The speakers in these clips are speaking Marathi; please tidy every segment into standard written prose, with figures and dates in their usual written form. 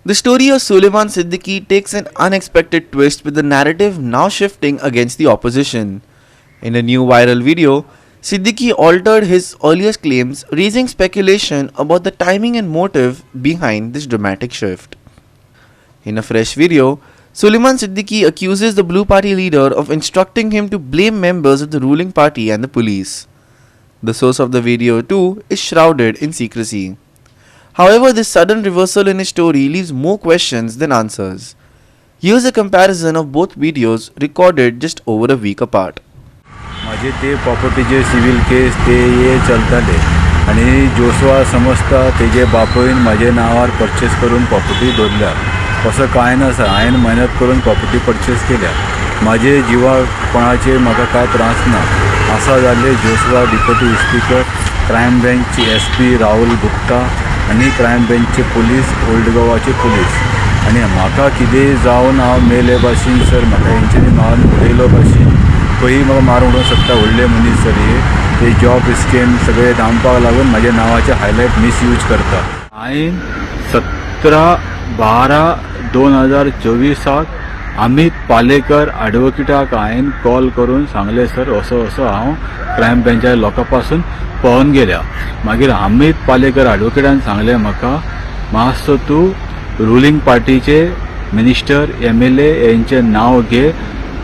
The story of Sulaiman Siddiqui takes an unexpected twist with the narrative now shifting against the opposition. In a new viral video, Siddiqui altered his earlier claims, raising speculation about the timing and motive behind this dramatic shift. In a fresh video, Sulaiman Siddiqui accuses the Blue Party leader of instructing him to blame members of the ruling party and the police. The source of the video, too, is shrouded in secrecy. However, this sudden reversal in his story leaves more questions than answers. Here's a comparison of both videos recorded just over a week apart. माझे ते प्रॉपर्टीचे सिव्हिल केस ते हे चलताले आणि जोसवा समजता तेजे बापून माझे नावार परचेस करून प्रॉपर्टी दवरल्या. असं काय नसा, हांवें मेहनत करून प्रॉपर्टी परचेस केल्या. माझे जिवा कोणाचे म्हाका काय त्रास ना. असा जाल्ले जोसवा डिप्युटी इन्स्पेक्टर क्रायम ब्रँचचे SP राहुल गुप्ता आणि क्रायम ब्रँचचे पोलीस ओल्ड गोवाचे पोलीस आणि म्हाका कितें जावन हांव मेले भाशेन सर म्हाका हेंच्यांनी मारून उडयलो भाशेन खंयी म्हाका मारून उडोवंक शकता. व्हडले मनीस सर हे ते जॉब स्कॅम सगळे दामपाक लागून म्हाज्या नांवाचे हायलायट मिसयूज करता. हांवें 17/12/2024 अमित पालेकर ॲडवोकेटाक हांवें कॉल करून सांगले सर असो हांव क्रायम ब्रँचाच्या लोकां पासून पळोवन गेल्या. मागीर अमित पालेकर ॲडवोकेटान सांगलें म्हाका मातसो तूं रुलींग पार्टीचे मिनिस्टर MLA यांचें नांव घे,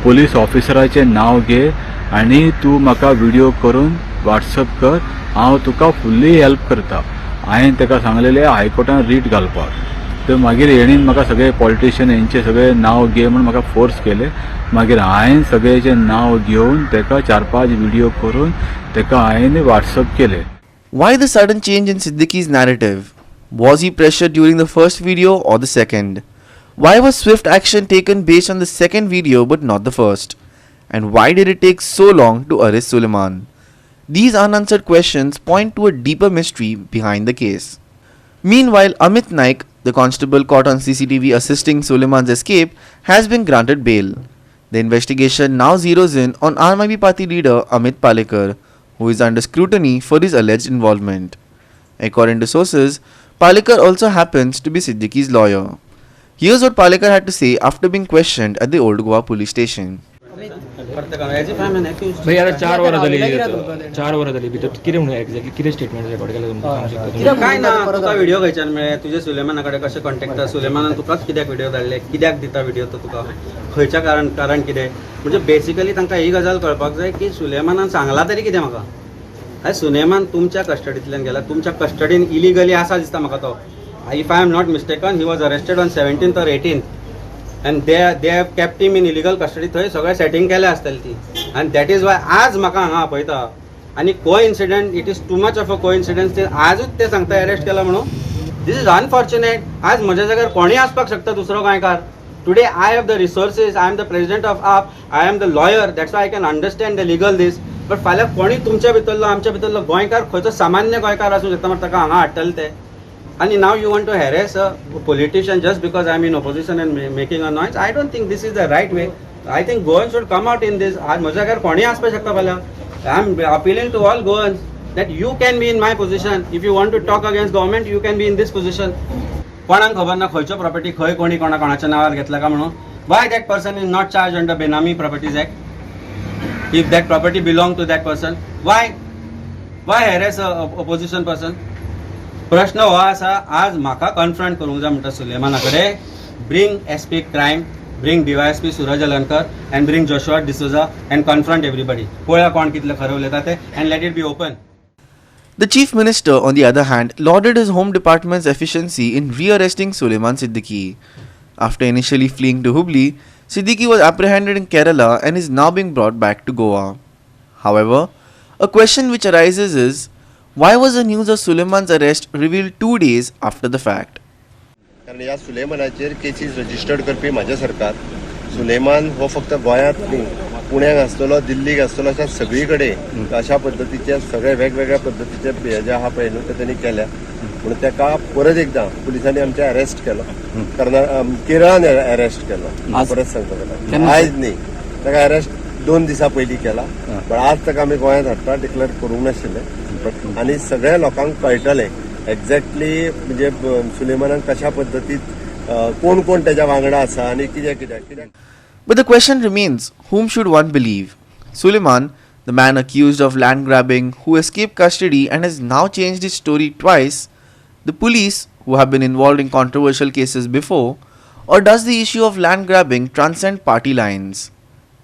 पोलीस ऑफिसराचें नांव घे आनी तूं म्हाका व्हिडिओ करून WhatsApp कर, हांव तुका फुल्ली हेल्प करता. हांवें ताका सांगलेलें हायकोर्टान रीट घालपाक. तर मागीर हेणीन म्हाका सगळे पॉलिटिशियन यांचे सगळे नांव घे म्हणून म्हाका फोर्स केले. मागीर हांवें सगळ्याचें नांव घेवन ताका 4-5 व्हिडिओ करून ताका हांवें WhatsApp केले. Why the sudden change in Siddiqui's narrative? Was he pressured during the first video or the second? Why was swift action taken based on the second video but not the first? And why did it take so long to arrest Sulaiman? These unanswered questions point to a deeper mystery behind the case. Meanwhile, Amit Naik, the constable caught on CCTV assisting Sulaiman's escape, has been granted bail. The investigation now zeroes in on Aam Aadmi Party leader Amit Palekar, who is under scrutiny for his alleged involvement. According to sources, Palekar also happens to be Siddiqui's lawyer. Here's what Palekar had to say after being questioned at the Old Goa police station. भाई आता 4 वर झाली भितर कितें म्हणून एक्झॅक्टली कितें स्टेटमेंट रेकॉर्ड केलें तुमकां सांगू शकता? काय ना, तुका व्हिडिओ खंयच्यान मेळ्ळे, तुजे सुलेमाना कडेन कशें कॉन्टॅक्ट आसा, सुलेमानान तुकाच कित्याक व्हिडिओ धाडले, कित्याक दिता व्हिडिओ तो तुका, खंयच्या कारण कितें, म्हणजे बेसिकली तांकां ही गजाल कळपाक जाय की सुलेमानान सांगला तरी कितें म्हाका. आयज सुलेमान तुमच्या कस्टडींतल्यान गेला, तुमच्या कस्टडीन इलिगली आसा दिसता म्हाका तो. If I am not mistaken he was arrested on 17th or 18th and they have kept him in illegal custody. थंय सगळें सेटिंग केलें आसतलें ती, and that is why आज म्हाका हांगा आपयता. आनी coincident, it is too much of a coincidence. ते आजूच ते सांगता अरेस्ट केला म्हणून. This is unfortunate. आज म्हज्या जाग्यार कोणीय आसपाक शकता दुसरो गोंयकार. Today I have the resources, I am the president of AAP, I am the lawyer, that's why I can understand the legalities. But फाल्यां कोणी तुमच्या भितरलो आमच्या भितरलो गोंयकार खंयचो सामान्य गोंयकार आसूं शकता, मात ताका हांगा हाडटले ते. And now you want to harass a politician just because I'm in opposition and making a noise? I don't think this is the right way. I think Goans should come out in this. आज म्हज्या घर कोणी आसपाक शकता फाल्यां. I'm appealing to all Goans that you can be in my position. If you want to talk against government, you can be in this position. कोणाक खबर ना खंयच्यो प्रॉपर्टी खंय कोणी कोणाच्या नांवार घेतला का म्हणून. Why that person is not charged under Benami Properties Act? If that property belong to that person, why harass a opposition person? प्रश्न हो आसा, आज म्हाका कन्फ्रंट करूंक जाय म्हणटा सुलेमाना कडेन. Bring SP crime, bring DYSP Suraj Alankar and bring Joshua D'Souza and confront everybody. पळया कोण कितले खरें उलयता ते, and let it be open. The Chief Minister, on the other hand, lauded his Home Department's efficiency in rearresting Sulaiman Siddiqui. After initially fleeing to Hubli, Siddiqui was apprehended in Kerala and is now being brought back to Goa. However, a question which arises is, why was the news of Sulaiman's arrest revealed 2 days after the fact? कारण ह्या सुलेमानाचेर केसीस रजिस्टर्ड करपी म्हाजे सरकार. सुलेमान हो फक्त गोंयांत न्ही, पुण्याक आसतलो, दिल्लीक आसतलो, अशा सगळी कडेन अशा पद्दतीचे सगळे वेगवेगळ्या पद्दतीचे जे आहा पळय न्हू ते तेणी केल्या. म्हणून ताका परत एकदां पुलिसांनी आमच्या अरेस्ट केलो. केरळान अरेस्ट केलो. परत सांगता आयज न्ही, ताका अरेस्ट 2 दिसां पयलीं केला. पण आज ताका आमी गोंयांत हाडटा डिक्लेअर करूंक नाशिल्ले. आणि सगळ्या लोकांक कळटलें एक्झॅक्टली म्हणजे सुलेमानान कशा पद्दतीत कोण कोण त्याच्या वांगडा आसा आनी कित्याक But the question remains, whom should one believe? Suleiman, the man accused of land grabbing who escaped custody and has now changed his story twice, the police who have been involved in controversial cases before, or does the issue of land grabbing transcend party lines?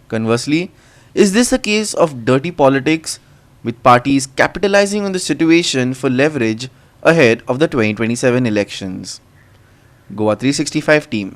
Conversely, is this a case of dirty politics with parties capitalizing on the situation for leverage ahead of the 2027 elections? Goa 365 team.